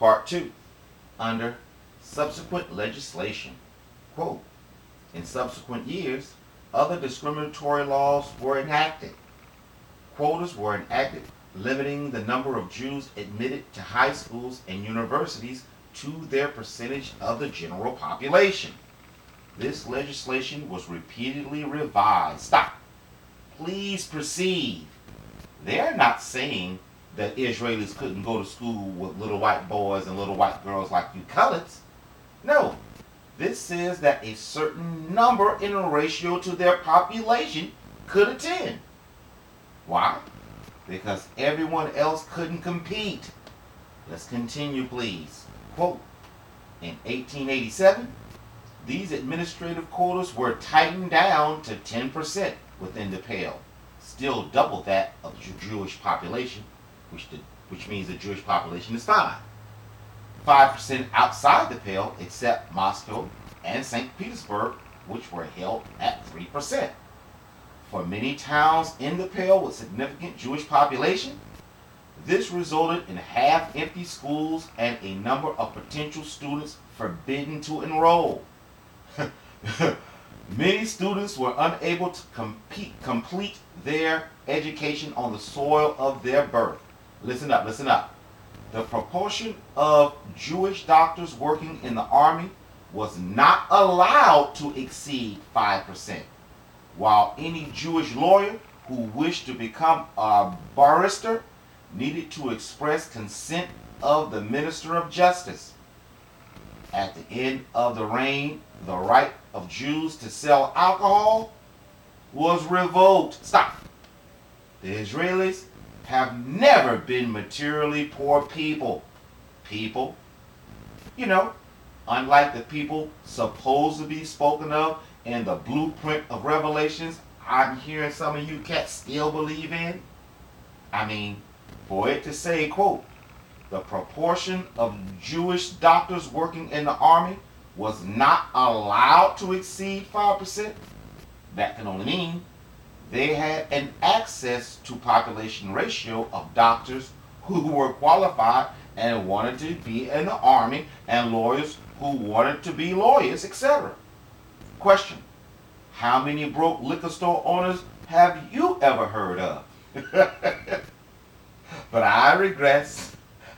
Part 2. Under subsequent legislation. Quote, in subsequent years, other discriminatory laws were enacted. Quotas were enacted limiting the number of Jews admitted to high schools and universities to their percentage of the general population. This legislation was repeatedly revised. Stop. Please proceed. They're not saying that Israelis couldn't go to school with little white boys and little white girls like you coloureds. No. This says that a certain number in a ratio to their population could attend. Why? Because everyone else couldn't compete. Let's continue, please. Quote, in 1887, these administrative quotas were tightened down to 10% within the Pale, still double that of the Jewish population, which means the Jewish population is 5% outside the Pale, except Moscow and St. Petersburg, which were held at 3%. For many towns in the Pale with significant Jewish population, this resulted in half-empty schools and a number of potential students forbidden to enroll. Many students were unable to complete their education on the soil of their birth. Listen up, listen up. The proportion of Jewish doctors working in the army was not allowed to exceed 5%, while any Jewish lawyer who wished to become a barrister needed to express consent of the minister of justice. At the end of the reign, the right of Jews to sell alcohol was revoked. Stop. The Israelis have never been materially poor people. Unlike the people supposed to be spoken of in the blueprint of Revelations, I'm hearing some of you cats still believe in. For it to say, quote, the proportion of Jewish doctors working in the army was not allowed to exceed 5%, that can only mean they had an access to population ratio of doctors who were qualified and wanted to be in the army, and lawyers who wanted to be lawyers, etc. Question: how many broke liquor store owners have you ever heard of? But I regress.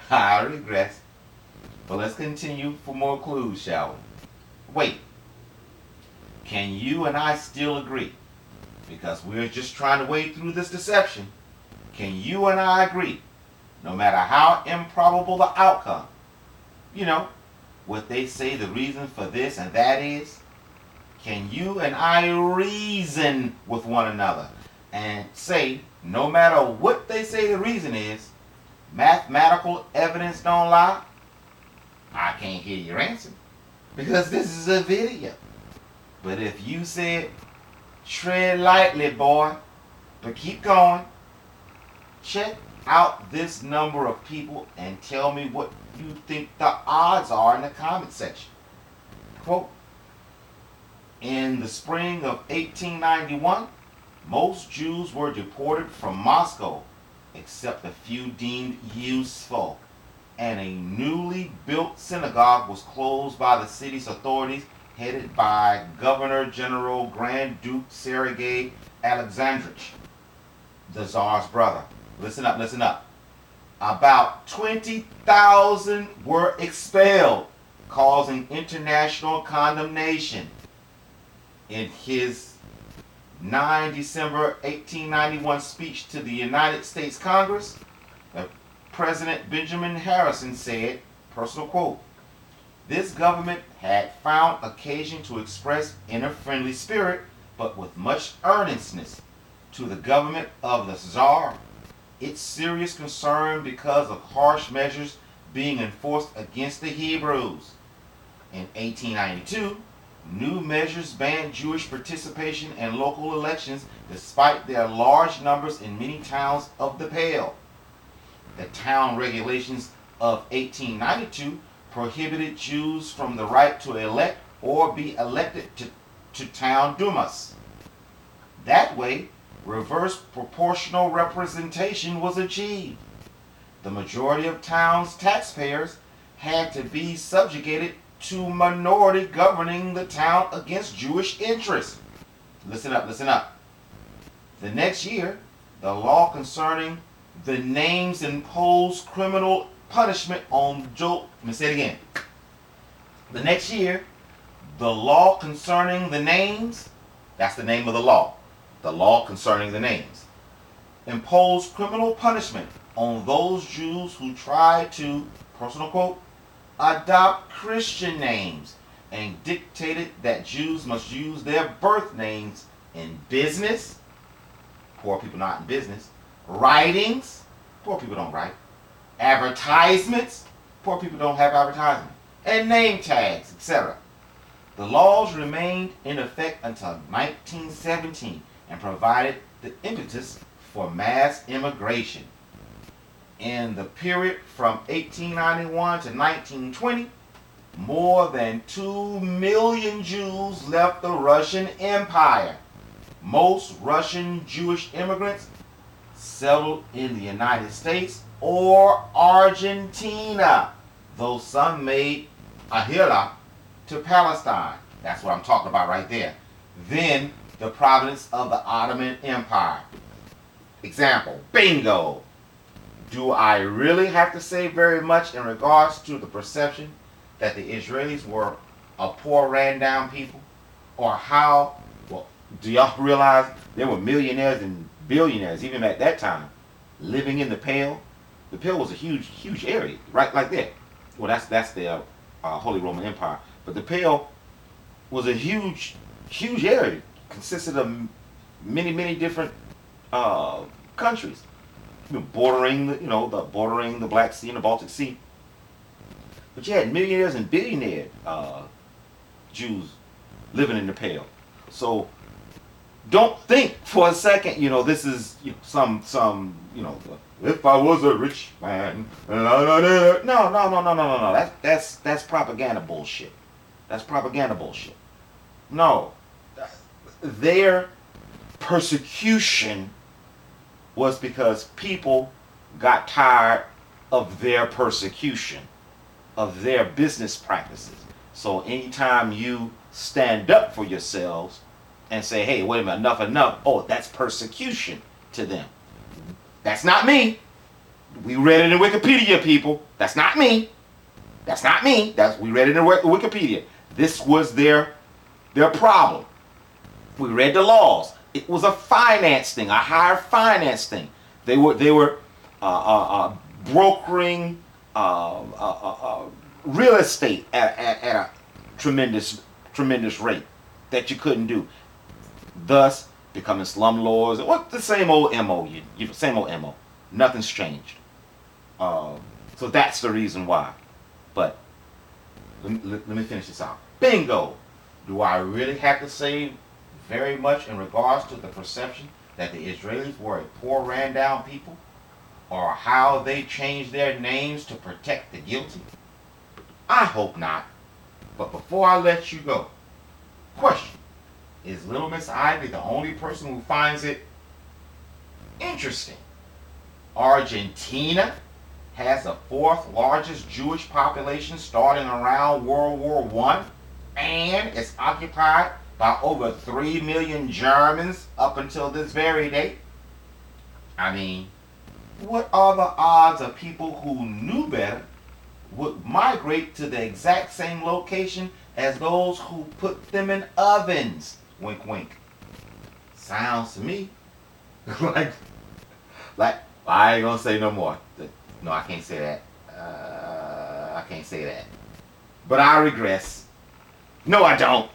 But let's continue for more clues, shall we? Wait. Can you and I still agree? Because we're just trying to wade through this deception. Can you and I agree, no matter how improbable the outcome, what they say the reason for this and that is? Can you and I reason with one another and say, no matter what they say the reason is, mathematical evidence don't lie? I can't hear your answer because this is a video. But if you said, tread lightly, boy, but keep going, check out this number of people and tell me what you think the odds are in the comment section. Quote, in the spring of 1891, most Jews were deported from Moscow, except a few deemed useful, and a newly built synagogue was closed by the city's authorities, headed by Governor General Grand Duke Sergei Alexandrovich, the Tsar's brother. Listen up, listen up. About 20,000 were expelled, causing international condemnation. In his 9 December 1891 speech to the United States Congress, President Benjamin Harrison said, personal quote, this government had found occasion to express in a friendly spirit, but with much earnestness, to the government of the Tsar, its serious concern because of harsh measures being enforced against the Hebrews. In 1892, new measures banned Jewish participation in local elections despite their large numbers in many towns of the Pale. The town regulations of 1892 prohibited Jews from the right to elect or be elected to town dumas. That way, reverse proportional representation was achieved. The majority of town's taxpayers had to be subjugated to minority governing the town against Jewish interests. Listen up, listen up. The next year, the law concerning the names imposed criminal punishment on Joe. Let me say it again. The next year, the law concerning the names, that's the name of the law concerning the names, imposed criminal punishment on those Jews who tried to, personal quote, adopt Christian names, and dictated that Jews must use their birth names in business, poor people not in business, writings, poor people don't write, advertisements, poor people don't have advertisements, and name tags, etc. The laws remained in effect until 1917 and provided the impetus for mass immigration. In the period from 1891 to 1920, more than 2 million Jews left the Russian Empire. Most Russian Jewish immigrants settled in the United States or Argentina, though some made a hijra to Palestine. That's what I'm talking about right there. Then the province of the Ottoman Empire. Example, bingo. Do I really have to say very much in regards to the perception that the Israelis were a poor, ran down people? Or how, well, do y'all realize there were millionaires and billionaires, even at that time, living in the Pale? The Pale was a huge, huge area, right like that. Well, that's the Holy Roman Empire. But the Pale was a huge, huge area. Consisted of many, many different countries, bordering the Black Sea and the Baltic Sea. But you had millionaires and billionaire Jews living in the Pale. So don't think for a second, this is some if I was a rich man. No. That's propaganda bullshit. That's propaganda bullshit. No. Their persecution was because people got tired of their persecution, of their business practices. So anytime you stand up for yourselves and say, hey, wait a minute, enough, oh, that's persecution to them. That's not me. We read it in Wikipedia, people. That's not me. That's not me. We read it in Wikipedia. This was their problem. We read the laws. It was a finance thing, a higher finance thing. They were brokering real estate at a tremendous rate that you couldn't do. Thus, becoming slumlords. What the same old MO? Same old MO. Nothing's changed. So that's the reason why. But let me finish this out. Bingo. Do I really have to say very much in regards to the perception that the Israelis were a poor, ran down people, or how they changed their names to protect the guilty? I hope not. But before I let you go, question: is Little Miss Ivy the only person who finds it interesting? Argentina has the 4th largest Jewish population starting around World War I, and it's occupied by over 3 million Germans up until this very day. I mean, what are the odds of people who knew better would migrate to the exact same location as those who put them in ovens? Wink, wink. Sounds to me like I ain't gonna say no more. No, I can't say that. I can't say that. But I regress. No, I don't.